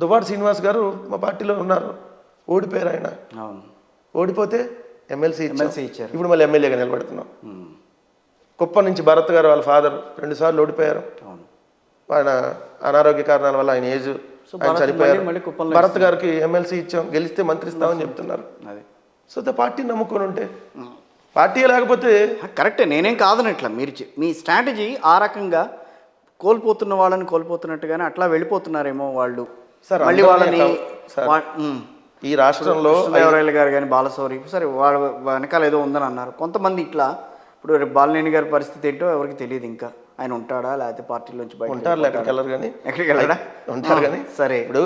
దువ్వాడ శ్రీనివాస్ గారు మా పార్టీలో ఉన్నారు, ఓడిపోయారు ఆయన. అవును, ఓడిపోతే ఎమ్మెల్సీ ఇచ్చారు. ఇప్పుడు మళ్ళీ ఎమ్మెల్యేగా నిలబడుతున్నాం. కుప్పం నుంచి భరత్ గారు వాళ్ళ ఫాదర్ 2 సార్లు ఓడిపోయారు. అవును, ఆయన అనారోగ్య కారణాల వల్ల ఆయన ఏజ్ ఆయన చనిపోయారు. భరత్ గారికి ఎమ్మెల్సీ ఇచ్చాం, గెలిస్తే మంత్రి ఇస్తామని చెప్తున్నారు. అది సో పార్టీ నమ్ముకొని ఉంటే, పార్టీ లేకపోతే కరెక్టే, నేనేం కాదనట్లా. మీరు మీ స్ట్రాటజీ ఆ రకంగా కోల్పోతున్న వాళ్ళని కోల్పోతున్నట్టుగానే అట్లా వెళ్ళిపోతున్నారేమో వాళ్ళు. సార్ మళ్ళీ వాళ్ళని ఈ రాష్ట్రంలో కృష్ణదేవరాయలు గారు కానీ బాలశౌరి సరే వాళ్ళ వెనకాల ఏదో ఉందని అన్నారు కొంతమంది. ఇట్లా ఇప్పుడు రేపు బాలినేని గారి పరిస్థితి ఏంటో ఎవరికి తెలియదు. ఇంకా ఆయన ఉంటాడా లేకపోతే పార్టీలోంచి బయట ఉంటారు, ఎక్కడికి వెళ్ళడా ఉంటారు. కానీ సరే, ఇప్పుడు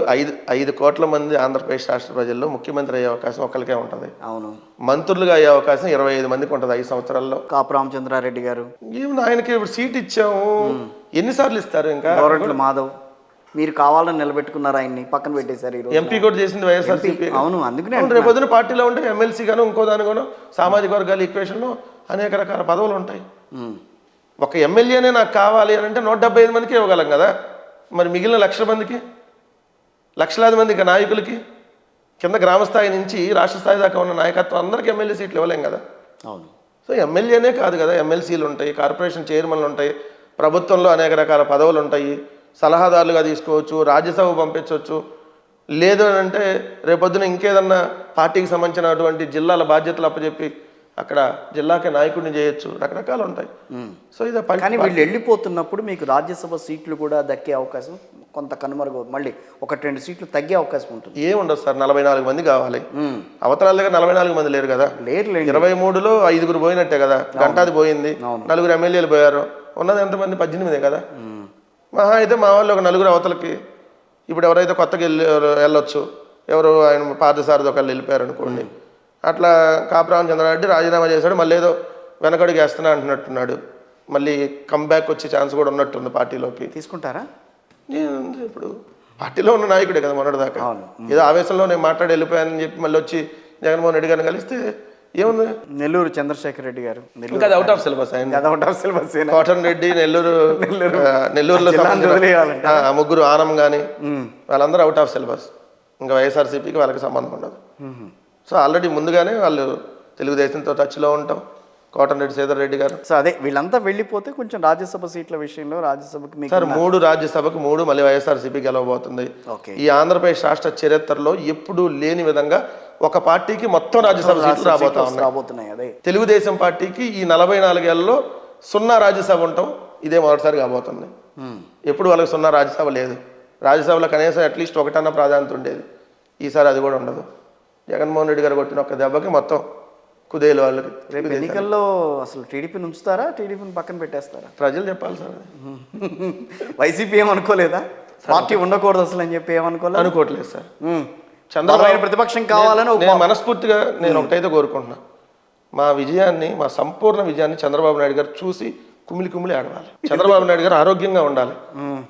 5 కోట్ల మంది ఆంధ్రప్రదేశ్ రాష్ట్ర ప్రజల్లో ముఖ్యమంత్రి అయ్యే అవకాశం ఒక్కరికే ఉంటుంది. అవును, మంత్రులుగా అయ్యే అవకాశం 25 మందికి ఉంటుంది 5 సంవత్సరాల్లో. కాపు రామచంద్రారెడ్డి గారు ఏమన్నా ఆయనకి ఇప్పుడు సీట్ ఇచ్చాము, ఎన్నిసార్లు ఇస్తారు? ఇంకా గోరంట్ల మాధవ్ మీరు కావాలని నిలబెట్టుకున్నారు, ఆయన్ని పక్కన పెట్టేశారు. ఈ రోజు ఎంపీ కూడా చేసింది వైఎస్ఆర్సీపీ. అవును, అందుకనే రేపు పొద్దున పార్టీలో ఉంటే ఎమ్మెల్సీ గాను ఇంకో దానిగాను సామాజిక వర్గాల ఈక్వేషన్లో అనేక రకాల పదవులు ఉంటాయి. ఒక ఎమ్మెల్యేనే నాకు కావాలి అని అంటే 175 మందికి ఇవ్వగలం కదా. మరి మిగిలిన లక్షల మందికి, లక్షలాది మందికి నాయకులకి, కింద గ్రామ స్థాయి నుంచి రాష్ట్ర స్థాయి దాకా ఉన్న నాయకత్వం అందరికీ ఎమ్మెల్యే సీట్లు ఇవ్వలేం కదా. అవును, సో ఎమ్మెల్యేనే కాదు కదా, ఎమ్మెల్సీలు ఉంటాయి, కార్పొరేషన్ చైర్మన్లు ఉంటాయి, ప్రభుత్వంలో అనేక రకాల పదవులు ఉంటాయి, సలహాదారులుగా తీసుకోవచ్చు, రాజ్యసభ పంపించవచ్చు. లేదు అని అంటే రేపొద్దున ఇంకేదన్నా పార్టీకి సంబంధించినటువంటి జిల్లాల బాధ్యతలు అప్పచెప్పి అక్కడ జిల్లాకే నాయకుడిని చేయొచ్చు, రకరకాలు ఉంటాయి. సో ఇది కానీ వీళ్ళు వెళ్ళిపోతున్నప్పుడు మీకు రాజ్యసభ సీట్లు కూడా దక్కే అవకాశం కొంత కనుమరుగు, మళ్ళీ 1-2 సీట్లు తగ్గే అవకాశం ఉంటుంది. ఏముండదు సార్, 44 మంది కావాలి. అవతరాల దగ్గర 44 మంది లేరు కదా. లేరు, 23లో 5 పోయినట్టే కదా. గంటాది పోయింది, 4 ఎమ్మెల్యేలు పోయారు, ఉన్నది ఎంతమంది? 18 కదా. మహా అయితే మా వాళ్ళు ఒక 4 అవతలకి. ఇప్పుడు ఎవరైతే కొత్తగా వెళ్ళొచ్చు, ఎవరు ఆయన పార్థసారథి ఒకళ్ళు వెళ్ళిపోయారు అనుకోండి. అట్లా కాపు రామచంద్రారెడ్డి రాజీనామా చేశాడు, మళ్ళీ ఏదో వెనకడుగు వేస్తున్నా అంటున్నట్టున్నాడు. మళ్ళీ కమ్బ్యాక్ వచ్చే ఛాన్స్ కూడా ఉన్నట్టుంది పార్టీలోకి. తీసుకుంటారా? ఇప్పుడు పార్టీలో ఉన్న నాయకుడే కదా మొన్నటిదాకా. ఏదో ఆవేశంలో నేను మాట్లాడి వెళ్ళిపోయానని చెప్పి మళ్ళీ వచ్చి జగన్మోహన్ రెడ్డి గారిని కలిస్తే ఏముంది? నెల్లూరు చంద్రశేఖర్ రెడ్డి గారు ఇంకా అది out of syllabus. Out of syllabus. Cotton Reddy నెల్లూరులో ముగ్గురు ఆనం కానీ వాళ్ళందరూ అవుట్ ఆఫ్ సిలబస్. ఇంకా వైఎస్ఆర్సీపీకి వాళ్ళకి సంబంధం ఉండదు. సో ఆల్రెడీ ముందుగానే వాళ్ళు తెలుగుదేశంతో టచ్లో ఉంటాం. కోటన్ రెడ్డి, శ్రీధర్ రెడ్డి గారు. సో అదే వీళ్ళంతా వెళ్ళిపోతే కొంచెం రాజ్యసభ సీట్ల విషయంలో రాజ్యసభకి సార్ 3 రాజ్యసభకు 3 మళ్ళీ వైఎస్ఆర్సీపీ గెలవబోతుంది. ఈ ఆంధ్రప్రదేశ్ రాష్ట్ర చరిత్రలో ఎప్పుడూ లేని విధంగా ఒక పార్టీకి మొత్తం రాజ్యసభ సీట్లు రాబోతున్నాయి. అదే తెలుగుదేశం పార్టీకి ఈ 44 ఏళ్లలో 0 రాజ్యసభ ఉంటాం, ఇదే మొదటిసారి కాబోతుంది. ఎప్పుడు వాళ్ళకి 0 రాజ్యసభ లేదు. రాజ్యసభలో కనీసం అట్లీస్ట్ 1 ప్రాధాన్యత ఉండేది. ఈసారి అది కూడా ఉండదు. జగన్మోహన్ రెడ్డి గారు కొట్టిన ఒక్క దెబ్బకి మొత్తం కుదేలు వాళ్ళకి. రేపు ఎన్నికల్లో అసలు టీడీపీని ఉంచుతారా, టీడీపీని పక్కన పెట్టేస్తారా? ప్రజలు చెప్పాలి సార్. వైసీపీ ఏమనుకోలేదా పార్టీ ఉండకూడదు అసలు అని చెప్పి? అనుకోవట్లేదు సార్. చంద్రబాబు ప్రతిపక్షం కావాలని మనస్ఫూర్తిగా నేను ఒకటైతే కోరుకుంటున్నా, మా విజయాన్ని, మా సంపూర్ణ విజయాన్ని చంద్రబాబు నాయుడు గారు చూసి కుమిలి ఆడవాలి. చంద్రబాబు నాయుడు గారు ఆరోగ్యంగా ఉండాలి.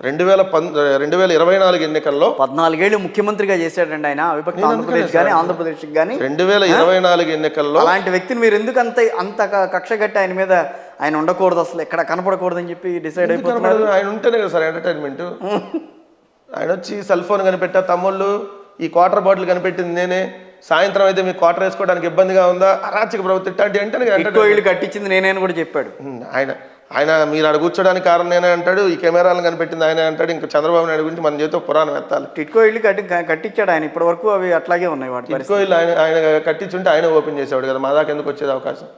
2024 ఎన్నికల్లో 14 ఏళ్ళు ముఖ్యమంత్రిగా చేశాడండి ఆయన. విభక్త ఆంధ్రప్రదేశ్ కానీ ఆంధ్రప్రదేశ్ కానీ 2024 ఎన్నికల్లో అలాంటి వ్యక్తిని మీరు ఎందుకు అంత కక్ష కట్టి ఆయన మీద ఆయన ఉండకూడదు, అసలు ఎక్కడ కనపడకూడదు అని చెప్పి డిసైడ్ అయిపోతున్నారు? ఆయన ఉంటేనే కదా సార్ ఎంటర్టైన్మెంట్. ఆయన వచ్చి సెల్ ఫోన్ కనిపెట్టా, తమ్ముళ్ళు ఈ క్వార్టర్ బాటిల్ కనిపెట్టింది నేనే, సాయంత్రం అయితే మీకు క్వార్టర్ వేసుకోవడానికి ఇబ్బందిగా ఉందా, అరాచక ప్రభుత్వం ఇట్లాంటి అంటే ఇల్లు కట్టించింది నేనే అని కూడా చెప్పాడు ఆయన. మీరు అక్కడ కూర్చోడానికి కారణం నేనే అంటాడు, ఈ కెమెరాలను కనిపెట్టింది ఆయనే అంటాడు. ఇంకా చంద్రబాబు నాయుడు గురించి మన చేతితో పురాణం ఎత్తాలి. టిట్కో ఇల్లు కట్టించాడు ఆయన, ఇప్పటి వరకు అవి అట్లాగే ఉన్నాయి. వాటి టిట్కో ఇల్లు ఆయన కట్టించుంటే ఆయన ఓపెన్ చేసేవాడు కదా, మా దాకా ఎందుకు వచ్చేది అవకాశం?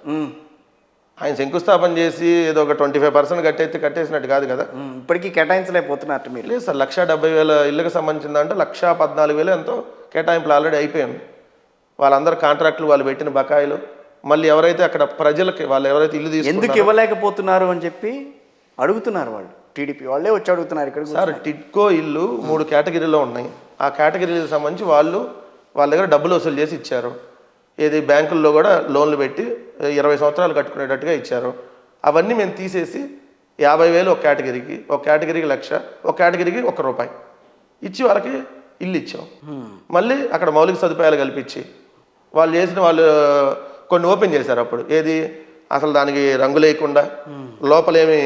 ఆయన శంకుస్థాపన చేసి ఏదో ఒక 25% కట్టేసినట్టు కాదు కదా. ఇప్పటికీ కేటాయించలేకపోతున్నట్టు మీరు? లేదు సార్, 170,000 ఇళ్ళకి సంబంధించిందంటే 114,000 ఎంతో కేటాయింపులు ఆల్రెడీ అయిపోయింది. వాళ్ళందరూ కాంట్రాక్టులు, వాళ్ళు పెట్టిన బకాయిలు, మళ్ళీ ఎవరైతే అక్కడ ప్రజలకి వాళ్ళు ఎవరైతే ఇల్లు తీసుకు ఎందుకు ఇవ్వలేకపోతున్నారు అని చెప్పి అడుగుతున్నారు వాళ్ళు. టీడీపీ వాళ్ళే వచ్చి అడుగుతున్నారు ఇక్కడ. సార్ టిట్కో ఇల్లు 3 కేటగిరీలో ఉన్నాయి. ఆ కేటగిరీలకు సంబంధించి వాళ్ళ దగ్గర డబ్బులు వసూలు చేసి ఇచ్చారు. ఏది బ్యాంకుల్లో కూడా లోన్లు పెట్టి 20 సంవత్సరాలు కట్టుకునేటట్టుగా ఇచ్చారు. అవన్నీ మేము తీసేసి 50,000 ఒక కేటగిరీకి, ఒక కేటగిరీకి 1,00,000, ఒక కేటగిరీకి ₹1 ఇచ్చి వాళ్ళకి ఇల్లు ఇచ్చాం. మళ్ళీ అక్కడ మౌలిక సదుపాయాలు కల్పించి వాళ్ళు కొన్ని ఓపెన్ చేశారు. అప్పుడు ఏది అసలు దానికి రంగు లేకుండా, లోపలేమి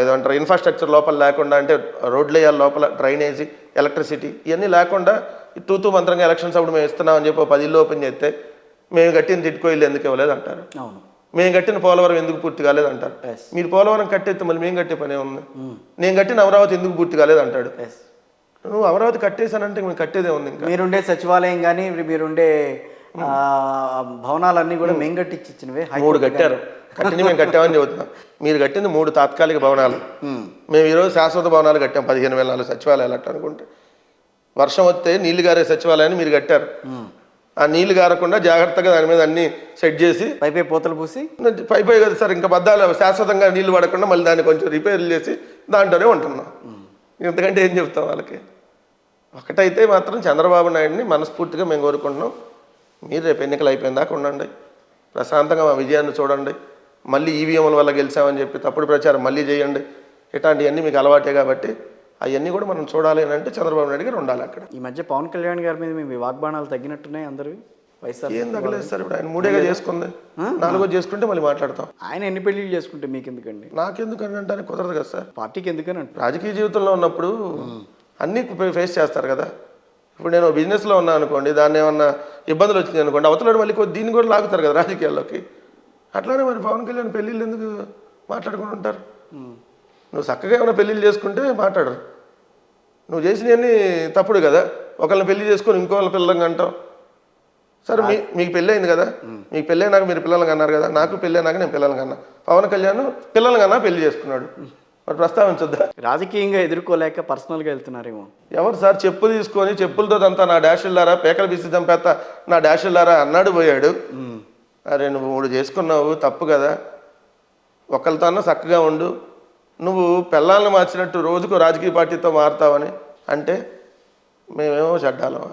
ఏదంటారు ఇన్ఫ్రాస్ట్రక్చర్ లోపల లేకుండా, అంటే రోడ్లు వేయాలి లోపల, డ్రైనేజీ, ఎలక్ట్రిసిటీ ఇవన్నీ లేకుండా తూతూ మంత్రంగా ఎలక్షన్స్ అప్పుడు మేము ఇస్తున్నామని చెప్పి 10 ఇల్లు ఓపెన్ చేస్తే మేము కట్టిన టిట్కో ఇల్లు ఎందుకు ఇవ్వలేదు అంటారు. అవును. మేము కట్టిన పోలవరం ఎందుకు పూర్తి కాలేదు అంటారు. మీరు పోలవరం కట్టేస్తే మళ్ళీ మేము కట్టే పనే ఉంది. నేను కట్టిన అమరావతి ఎందుకు పూర్తి కాలేదు అంటాడు. నువ్వు అమరావతి కట్టేశానంటే మేము కట్టేదే ఉంది. ఇంకా మీరుండే సచివాలయం కానీ మీరుండే భవనాలన్నీ కూడా మేము కట్టించి ఇచ్చినవే. 3 కట్టారు, కట్టిన మేము కట్టామని చెబుతున్నాం. మీరు కట్టింది 3 తాత్కాలిక భవనాలు, మేము ఈరోజు శాశ్వత భవనాలు కట్టాం. 15,000 సచివాలయాలు అట్ట అనుకుంటే. వర్షం వస్తే నీళ్లు గారే సచివాలయాన్ని మీరు కట్టారు. ఆ నీళ్లు గారకుండా జాగ్రత్తగా దాని మీద అన్ని సెట్ చేసి పైపై పూతలు పూసి పై కదా సార్, ఇంకా బద్దాలు శాశ్వతంగా నీళ్లు పడకుండా మళ్ళీ దాన్ని కొంచెం రిపేర్లు చేసి దాంట్లోనే ఉంటున్నాం. ఎందుకంటే ఏం చెప్తాం వాళ్ళకి. ఒకటైతే మాత్రం చంద్రబాబు నాయుడిని మనస్ఫూర్తిగా మేము కోరుకుంటున్నాం, మీరు రేపు ఎన్నికలు అయిపోయిన దాకా ఉండండి, ప్రశాంతంగా మా విజయాన్ని చూడండి, మళ్ళీ ఈవీఎంల వల్ల గెలిచామని చెప్పి తప్పుడు ప్రచారం మళ్ళీ చేయండి. ఇట్లాంటివన్నీ మీకు అలవాటే కాబట్టి అవన్నీ కూడా మనం చూడాలి అని అంటే చంద్రబాబు నాయుడు గారు ఉండాలి అక్కడ. ఈ మధ్య పవన్ కళ్యాణ్ గారి మీద మీ వాగ్బాణాలు తగ్గినట్టున్నాయి అందరివి. వైఎస్ఆర్ ఏం తగ్గలేదు సార్, ఇప్పుడు ఆయన 3గా చేసుకుంది, 4వ చేసుకుంటే మళ్ళీ మాట్లాడతాం. ఆయన ఎన్ని పెళ్లిళ్ళు చేసుకుంటే మీకు ఎందుకండి? నాకెందుకని అంటే కుదరదు కదా సార్. పార్టీకి ఎందుకని అంటే రాజకీయ జీవితంలో ఉన్నప్పుడు అన్నీ ఫేస్ చేస్తారు కదా. ఇప్పుడు నేను బిజినెస్లో ఉన్నాను అనుకోండి, దాన్ని ఏమన్నా ఇబ్బందులు వచ్చింది అనుకోండి, అవతల మళ్ళీ దీన్ని కూడా లాగుతారు కదా రాజకీయాల్లోకి. అట్లానే మరి పవన్ కళ్యాణ్ పెళ్ళిళ్ళు ఎందుకు మాట్లాడుకుని ఉంటారు? నువ్వు చక్కగా ఏమైనా పెళ్ళిళ్ళు చేసుకుంటే మాట్లాడరు. నువ్వు చేసినవన్నీ తప్పుడు కదా. ఒకళ్ళని పెళ్లి చేసుకొని ఇంకోళ్ళ పిల్లలంగా అంటావు. సరే మీకు పెళ్ళి అయింది కదా, మీకు పెళ్ళి అయినాక మీరు పిల్లలకి అన్నారు కదా, నాకు పెళ్ళి అయినాక నేను పిల్లలకి అన్నా. పవన్ కళ్యాణ్ పిల్లలకి అన్నా పెళ్లి చేసుకున్నాడు, మరి ప్రస్తావించొద్దా? రాజకీయంగా ఎదుర్కోలేక పర్సనల్గా వెళ్తున్నారేమో. ఎవరు సార్ చెప్పు తీసుకొని చెప్పులతో దంతా నా డాషుల్లారా పేకలు బిసి చంపేస్తా నా డాషుల్లారా అన్నాడు పోయాడు. అరే నువ్వు 3 చేసుకున్నావు, తప్పు కదా. ఒకళ్ళతో అన్నా చక్కగా ఉండు. నువ్వు పెళ్ళాలను మార్చినట్టు రోజుకు రాజకీయ పార్టీతో మారుతావని అంటే మేమేమో చెడ్డాలమా?